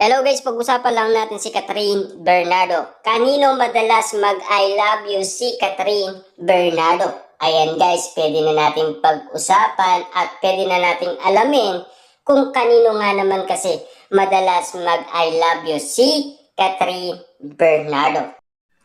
Hello guys, pag-usapan lang natin si Catherine Bernardo. Kanino madalas mag-I love you si Catherine Bernardo? Ayan guys, pwede na natin pag-usapan at pwede na natin alamin kung kanino nga naman kasi madalas mag-I love you si Catherine Bernardo.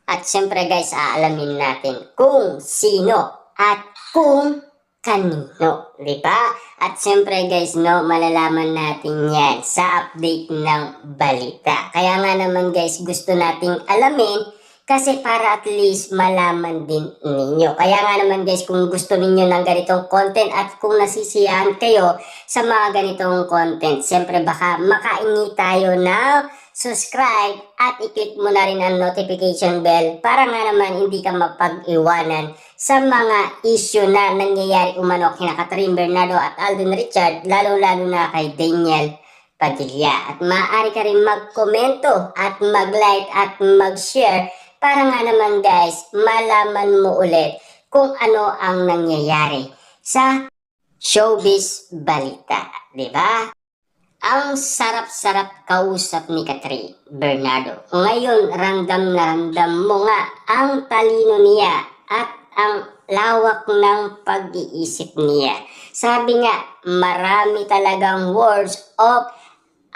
At syempre guys, aalamin natin kung sino at kung kanino, di ba? At syempre guys, no, malalaman natin yan sa update ng balita. Kaya nga naman guys, gusto nating alamin kasi para at least malaman din ninyo. Kaya nga naman guys, kung gusto ninyo ng ganitong content at kung nasisiyahan kayo sa mga ganitong content, syempre baka makaingi tayo ng subscribe at i-click mo na rin ang notification bell para nga naman hindi ka mapag-iwanan sa mga issue na nangyayari umano kina Catherine Bernardo at Alden Richard, lalo-lalo na kay Daniel Padilla. At maaari ka rin mag-komento at mag-like at mag-share para nga naman guys, malaman mo ulit kung ano ang nangyayari sa showbiz balita, di ba? Ang sarap-sarap kausap ni Catherine Bernardo. Ngayon, ramdam na ramdam mo nga ang talino niya at ang lawak ng pag-iisip niya. Sabi nga, marami talagang words of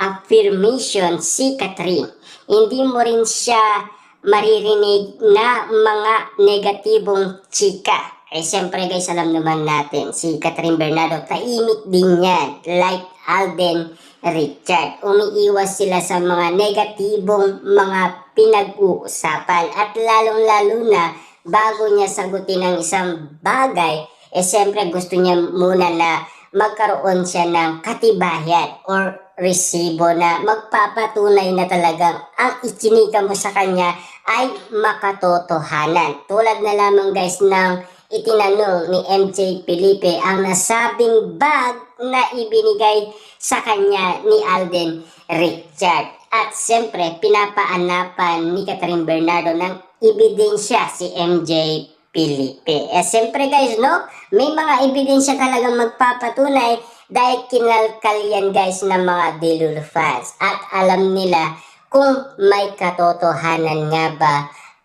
affirmation si Catherine. Hindi mo rin siya maririnig na mga negatibong chika. Siyempre guys, alam naman natin, si Catherine Bernardo, tahimik din yan, like Alden Richard. Umiiwas sila sa mga negatibong mga pinag-uusapan at lalong-lalo na bago niya sagutin ang isang bagay, siyempre gusto niya muna na magkaroon siya ng katibayan or resibo na magpapatunay na talagang ang ichinika mo sa kanya ay makatotohanan. Tulad na lamang guys ng itinanong ni MJ Felipe ang nasabing bag na ibinigay sa kanya ni Alden Richard. At siyempre, pinapaanapan ni Catherine Bernardo ng ebidensya si MJ Felipe. Siyempre guys, no? May mga ebidensya talagang magpapatunay dahil kinalkal yan guys ng mga Delulu fans. At alam nila kung may katotohanan nga ba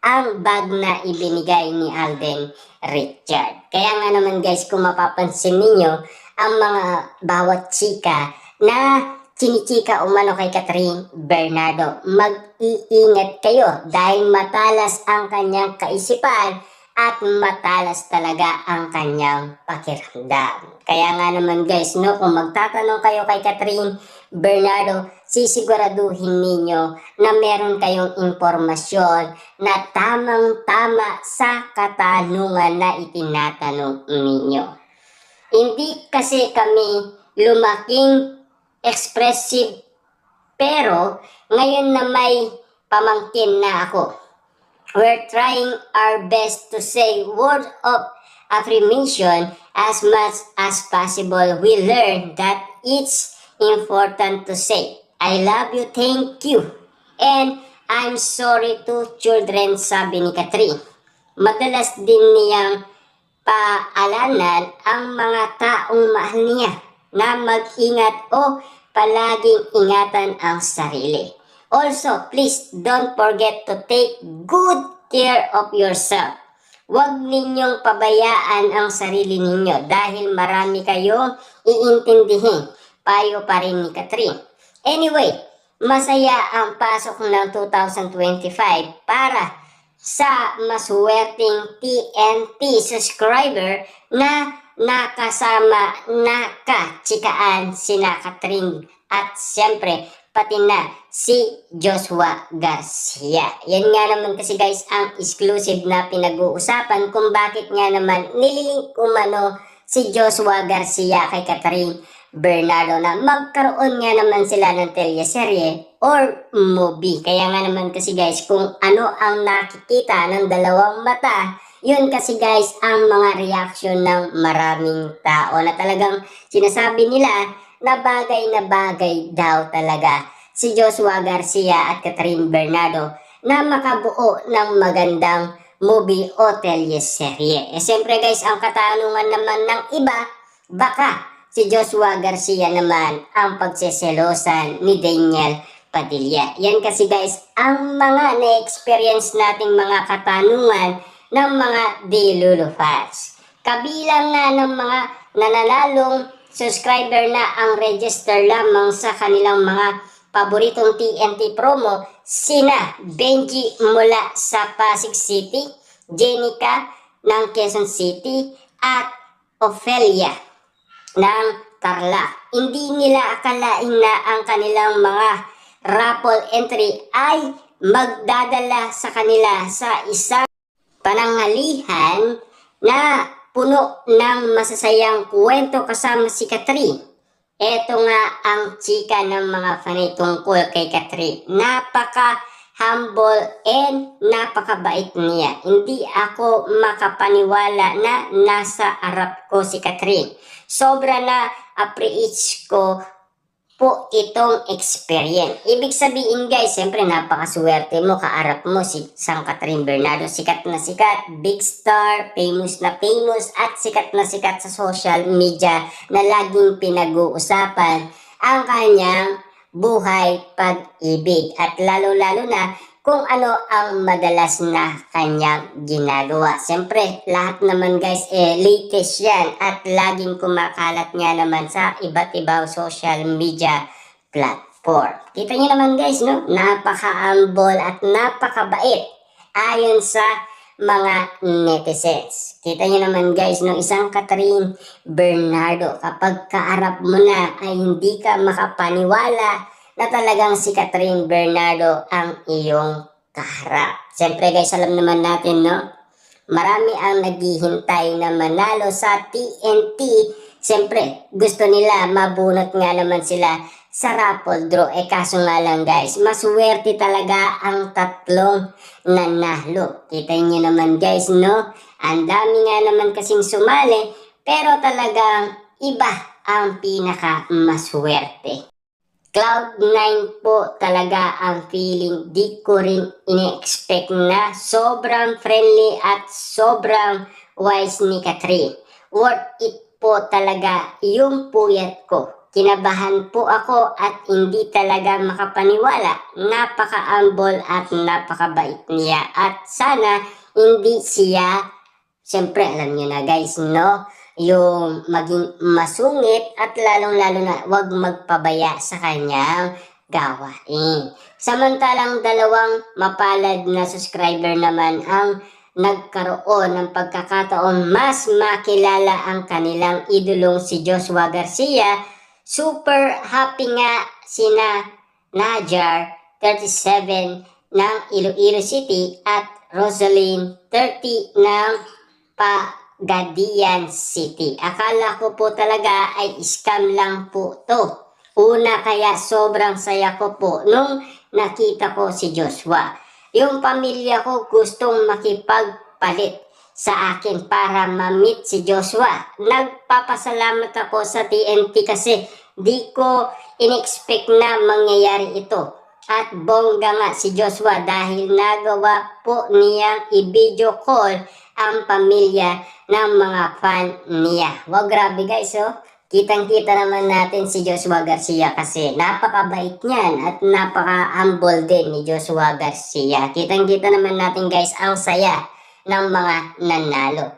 ang bag na ibinigay ni Alden Richard. Kaya nga naman guys, kung mapapansin ninyo, ang mga bawat chika na chinichika umano kay Catherine Bernardo, mag-iingat kayo dahil matalas ang kanyang kaisipan at matalas talaga ang kanyang pakiramdam. Kaya nga naman guys, no, kung magtatanong kayo kay Catherine Bernardo, sisiguraduhin ninyo na meron kayong impormasyon na tamang-tama sa katanungan na itinatanong ninyo. Hindi kasi kami lumaking expressive, pero ngayon na may pamangkin na ako, we're trying our best to say words of affirmation as much as possible. We learn that it's important to say, I love you, thank you, and I'm sorry to children, sabi ni Catherine. Madalas din niyang paalanan ang mga taong mahal niya na mag-ingat o palaging ingatan ang sarili. Also, please don't forget to take good care of yourself. Huwag ninyong pabayaan ang sarili ninyo dahil marami kayong iintindihin. Payo pa rin ni Catherine. Anyway, masaya ang pasok ng 2025 para sa maswerteng TNT subscriber na nakasama nakachikaan sina Catherine at siyempre pati na si Joshua Garcia. Yan nga naman kasi guys ang exclusive na pinag-uusapan kung bakit nga naman nililink umano si Joshua Garcia kay Catherine Bernardo na magkaroon nga naman sila ng teleserye or movie. Kaya nga naman kasi guys, kung ano ang nakikita ng dalawang mata, yun kasi guys ang mga reaction ng maraming tao na talagang sinasabi nila na bagay daw talaga si Joshua Garcia at Catherine Bernardo na makabuo ng magandang movie o teleserye. Siyempre guys, ang katanungan naman ng iba, baka si Joshua Garcia naman ang pagseselosan ni Daniel Padilla. Yan kasi guys, ang mga na-experience nating mga katanungan ng mga Delulu fans. Kabilang nga ng mga nananalong subscriber na ang register lamang sa kanilang mga paboritong TNT promo, sina Benji mula sa Pasig City, Jenica ng Quezon City, at Ophelia ng Tarlac. Hindi nila akalain na ang kanilang mga raffle entry ay magdadala sa kanila sa isang panangalihan na puno ng masasayang kwento kasama si Catherine. Ito nga ang chika ng mga fanay tungkol kay Catherine. Napaka-humble and napakabait niya. Hindi ako makapaniwala na nasa harap ko si Catherine. Sobra na appreciate ko po itong experience. Ibig sabihin guys, siyempre napakaswerte mo, kaarap mo si Sang Catherine Bernardo, sikat na sikat, big star, famous na famous, at sikat na sikat sa social media na laging pinag-uusapan ang kanyang buhay pag-ibig at lalo-lalo na kung ano ang madalas na kanyang ginagawa. Siyempre, lahat naman guys, latest yan at laging kumakalat nga naman sa iba't ibang social media platform. Kita niyo naman guys, no? Napaka-humble at napakabait ayon sa mga netizens. Kita niyo naman guys, no? Isang Catherine Bernardo, kapag kaarap mo na ay hindi ka makapaniwala na talagang si Catherine Bernardo ang iyong kaharap. Siyempre guys, alam naman natin, no? Marami ang naghihintay na manalo sa TNT. Siyempre, gusto nila mabunot nga naman sila sa raffle draw. Kaso nga lang guys, maswerte talaga ang tatlong nanalo. Kita niyo naman guys, no? Ang dami nga naman kasing sumali, pero talagang iba ang pinaka maswerte. Cloud9 po talaga ang feeling. Di ko rin ini-expect na sobrang friendly at sobrang wise ni Catherine. Worth it po talaga yung puyat ko. Kinabahan po ako at hindi talaga makapaniwala. Napaka-humble at napakabait niya. At sana hindi siya, siyempre alam niyo na guys, no? Yung maging masungit at lalong-lalo na wag magpabaya sa kanyang gawain. Samantalang dalawang mapalad na subscriber naman ang nagkaroon ng pagkakataon mas makilala ang kanilang idolong si Joshua Garcia. Super happy nga sina Najar 37 ng Iloilo City at Rosaline 30 ng Pagadian City. Akala ko po talaga ay scam lang po to. Una, kaya sobrang saya ko po nung nakita ko si Joshua. Yung pamilya ko gustong makipagpalit sa akin para ma-meet si Joshua. Nagpapasalamat ako sa TNT kasi di ko in-expect na mangyayari ito. At bongga nga si Joshua dahil nagawa po niyang i-video call ang pamilya ng mga fan niya. Wow, grabe guys, oh. Kitang-kita naman natin si Joshua Garcia kasi napakabait niyan at napaka-humble din ni Joshua Garcia. Kitang-kita naman natin guys ang saya ng mga nanalo.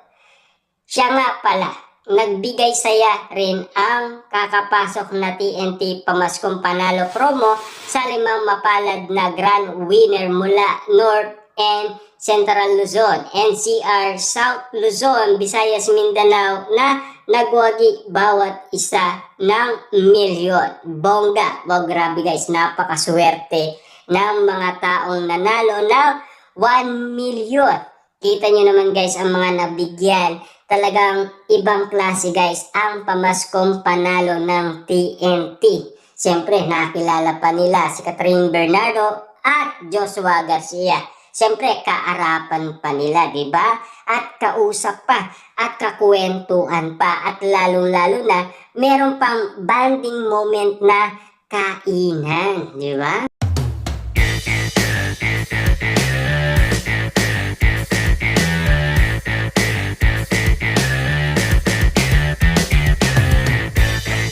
Siya nga pala, nagbigay saya rin ang kakapasok na TNT Pamaskong Panalo promo sa 5 mapalad na grand winner mula North and Central Luzon, NCR, South Luzon, Visayas, Mindanao na nagwagi bawat isa ng milyon. Bongga. Wow, grabe guys, napakaswerte ng mga taong nanalo ng 1 milyon. Kita nyo naman guys ang mga nabigyan. Talagang ibang klase guys ang Pamaskong Panalo ng TNT. Siyempre, nakilala pa nila si Catherine Bernardo at Joshua Garcia. Siyempre, kaarapan pa nila, di ba? At kausap pa, at kakwentuhan pa, at lalong-lalo na, meron pang bonding moment na kainan, di ba?